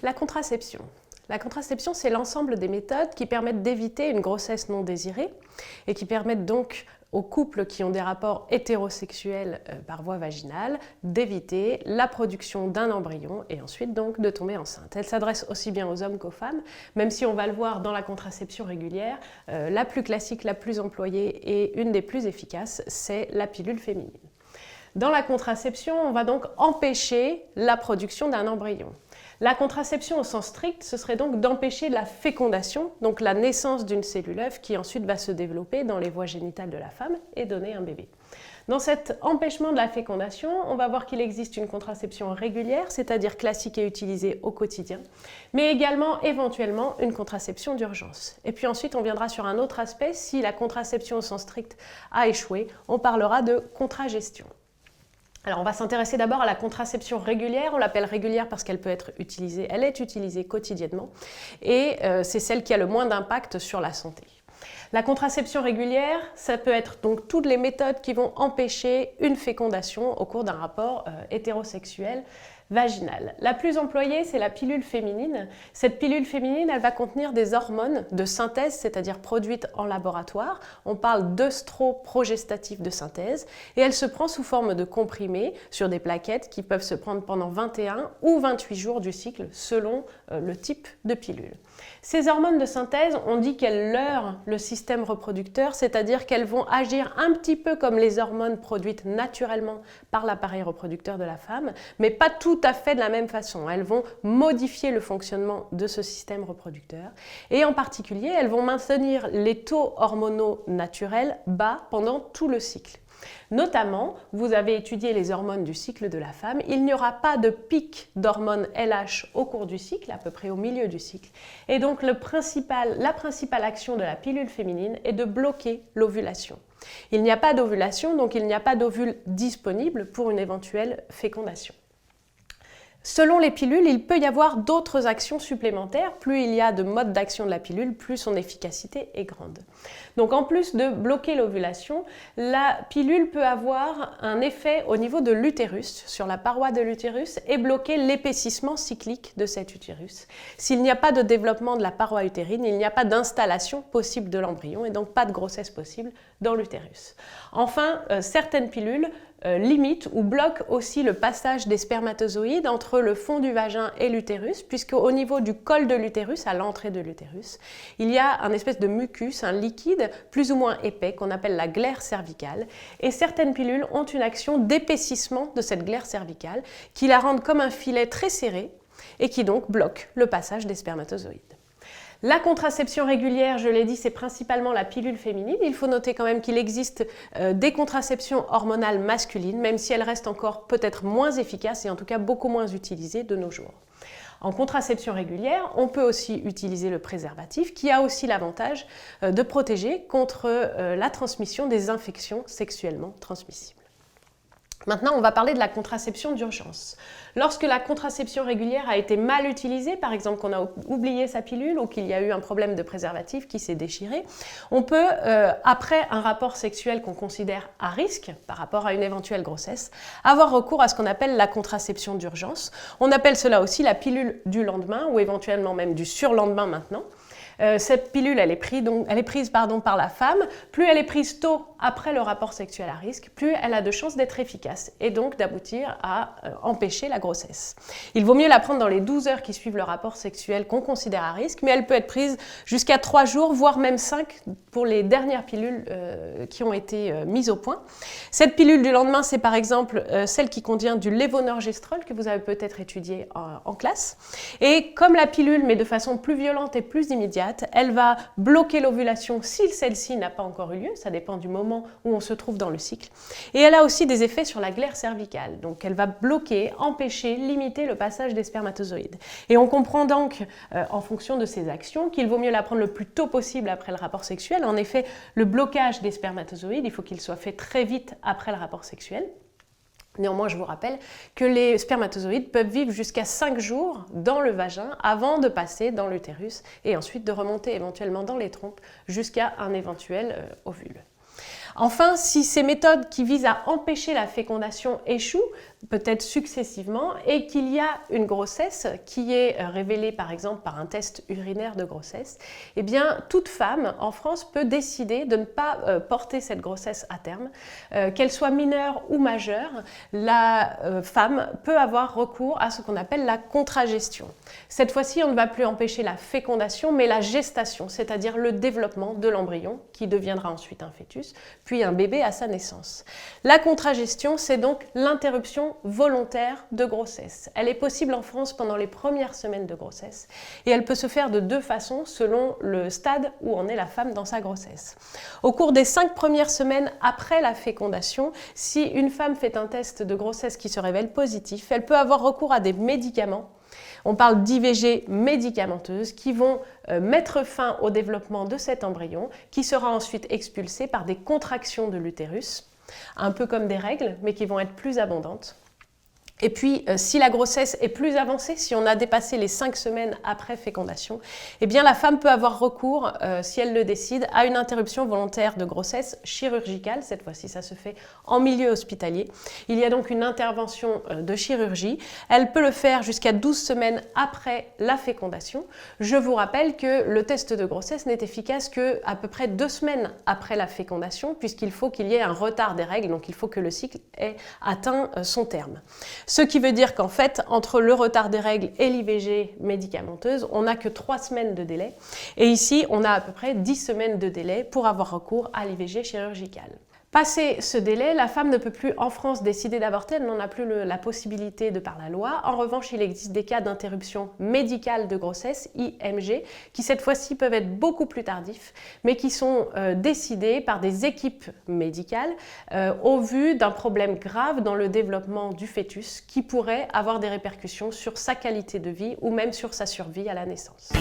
La contraception. La contraception, c'est l'ensemble des méthodes qui permettent d'éviter une grossesse non désirée et qui permettent donc aux couples qui ont des rapports hétérosexuels par voie vaginale d'éviter la production d'un embryon et ensuite donc de tomber enceinte. Elle s'adresse aussi bien aux hommes qu'aux femmes, même si on va le voir dans la contraception régulière, la plus classique, la plus employée et une des plus efficaces, c'est la pilule féminine. Dans la contraception, on va donc empêcher la production d'un embryon. La contraception au sens strict, ce serait donc d'empêcher la fécondation, donc la naissance d'une cellule œuf qui ensuite va se développer dans les voies génitales de la femme et donner un bébé. Dans cet empêchement de la fécondation, on va voir qu'il existe une contraception régulière, c'est-à-dire classique et utilisée au quotidien, mais également éventuellement une contraception d'urgence. Et puis ensuite, on viendra sur un autre aspect, si la contraception au sens strict a échoué, on parlera de contragestion. Alors on va s'intéresser d'abord à la contraception régulière, on l'appelle régulière parce qu'elle peut être utilisée, elle est utilisée quotidiennement et c'est celle qui a le moins d'impact sur la santé. La contraception régulière, ça peut être donc toutes les méthodes qui vont empêcher une fécondation au cours d'un rapport hétérosexuel vaginal. La plus employée, c'est la pilule féminine. Cette pilule féminine, elle va contenir des hormones de synthèse, c'est-à-dire produites en laboratoire. On parle d'œstroprogestatifs de synthèse et elle se prend sous forme de comprimés sur des plaquettes qui peuvent se prendre pendant 21 ou 28 jours du cycle selon le type de pilule. Ces hormones de synthèse, on dit qu'elles leurrent le système reproducteur, c'est-à-dire qu'elles vont agir un petit peu comme les hormones produites naturellement par l'appareil reproducteur de la femme, mais pas tout à fait de la même façon. Elles vont modifier le fonctionnement de ce système reproducteur et en particulier, elles vont maintenir les taux hormonaux naturels bas pendant tout le cycle. Notamment, vous avez étudié les hormones du cycle de la femme, il n'y aura pas de pic d'hormones LH au cours du cycle, à peu près au milieu du cycle. Et donc la principale action de la pilule féminine est de bloquer l'ovulation. Il n'y a pas d'ovulation, donc il n'y a pas d'ovule disponible pour une éventuelle fécondation. Selon les pilules, il peut y avoir d'autres actions supplémentaires. Plus il y a de modes d'action de la pilule, plus son efficacité est grande. Donc en plus de bloquer l'ovulation, la pilule peut avoir un effet au niveau de l'utérus, sur la paroi de l'utérus, et bloquer l'épaississement cyclique de cet utérus. S'il n'y a pas de développement de la paroi utérine, il n'y a pas d'installation possible de l'embryon et donc pas de grossesse possible dans l'utérus. Enfin, certaines pilules limite ou bloque aussi le passage des spermatozoïdes entre le fond du vagin et l'utérus, puisque au niveau du col de l'utérus, à l'entrée de l'utérus, il y a un espèce de mucus, un liquide plus ou moins épais qu'on appelle la glaire cervicale, et certaines pilules ont une action d'épaississement de cette glaire cervicale qui la rendent comme un filet très serré et qui donc bloque le passage des spermatozoïdes. La contraception régulière, je l'ai dit, c'est principalement la pilule féminine. Il faut noter quand même qu'il existe des contraceptions hormonales masculines, même si elles restent encore peut-être moins efficaces et en tout cas beaucoup moins utilisées de nos jours. En contraception régulière, on peut aussi utiliser le préservatif qui a aussi l'avantage de protéger contre la transmission des infections sexuellement transmissibles. Maintenant, on va parler de la contraception d'urgence. Lorsque la contraception régulière a été mal utilisée, par exemple qu'on a oublié sa pilule ou qu'il y a eu un problème de préservatif qui s'est déchiré, on peut, après un rapport sexuel qu'on considère à risque par rapport à une éventuelle grossesse, avoir recours à ce qu'on appelle la contraception d'urgence. On appelle cela aussi la pilule du lendemain ou éventuellement même du surlendemain maintenant. Cette pilule, elle est prise par la femme. Plus elle est prise tôt après le rapport sexuel à risque, plus elle a de chances d'être efficace et donc d'aboutir à empêcher la grossesse. Il vaut mieux la prendre dans les 12 heures qui suivent le rapport sexuel qu'on considère à risque, mais elle peut être prise jusqu'à 3 jours, voire même 5 pour les dernières pilules qui ont été mises au point. Cette pilule du lendemain, c'est par exemple celle qui contient du lévonorgestrel que vous avez peut-être étudié en classe. Et comme la pilule, mais de façon plus violente et plus immédiate, elle va bloquer l'ovulation si celle-ci n'a pas encore eu lieu, ça dépend du moment où on se trouve dans le cycle. Et elle a aussi des effets sur la glaire cervicale, donc elle va bloquer, empêcher, limiter le passage des spermatozoïdes. Et on comprend donc, en fonction de ces actions, qu'il vaut mieux la prendre le plus tôt possible après le rapport sexuel. En effet, le blocage des spermatozoïdes, il faut qu'il soit fait très vite après le rapport sexuel. Néanmoins, je vous rappelle que les spermatozoïdes peuvent vivre jusqu'à 5 jours dans le vagin avant de passer dans l'utérus et ensuite de remonter éventuellement dans les trompes jusqu'à un éventuel ovule. Enfin, si ces méthodes qui visent à empêcher la fécondation échouent, peut-être successivement, et qu'il y a une grossesse qui est révélée par exemple par un test urinaire de grossesse, eh bien toute femme en France peut décider de ne pas porter cette grossesse à terme. Qu'elle soit mineure ou majeure, la femme peut avoir recours à ce qu'on appelle la contragestion. Cette fois-ci, on ne va plus empêcher la fécondation, mais la gestation, c'est-à-dire le développement de l'embryon qui deviendra ensuite un fœtus, puis un bébé à sa naissance. La contragestion, c'est donc l'interruption volontaire de grossesse. Elle est possible en France pendant les premières semaines de grossesse et elle peut se faire de deux façons selon le stade où en est la femme dans sa grossesse. Au cours des 5 premières semaines après la fécondation, si une femme fait un test de grossesse qui se révèle positif, elle peut avoir recours à des médicaments. On parle d'IVG médicamenteuses qui vont mettre fin au développement de cet embryon qui sera ensuite expulsé par des contractions de l'utérus, un peu comme des règles, mais qui vont être plus abondantes. Et puis, si la grossesse est plus avancée, si on a dépassé les 5 semaines après fécondation, eh bien la femme peut avoir recours, si elle le décide, à une interruption volontaire de grossesse chirurgicale. Cette fois-ci, ça se fait en milieu hospitalier. Il y a donc une intervention de chirurgie. Elle peut le faire jusqu'à 12 semaines après la fécondation. Je vous rappelle que le test de grossesse n'est efficace qu'à peu près 2 semaines après la fécondation, puisqu'il faut qu'il y ait un retard des règles, donc il faut que le cycle ait atteint son terme. Ce qui veut dire qu'en fait, entre le retard des règles et l'IVG médicamenteuse, on n'a que 3 semaines de délai. Et ici, on a à peu près 10 semaines de délai pour avoir recours à l'IVG chirurgicale. Passé ce délai, la femme ne peut plus en France décider d'avorter, elle n'en a plus la possibilité de par la loi. En revanche, il existe des cas d'interruption médicale de grossesse, IMG, qui cette fois-ci peuvent être beaucoup plus tardifs, mais qui sont décidés par des équipes médicales au vu d'un problème grave dans le développement du fœtus qui pourrait avoir des répercussions sur sa qualité de vie ou même sur sa survie à la naissance.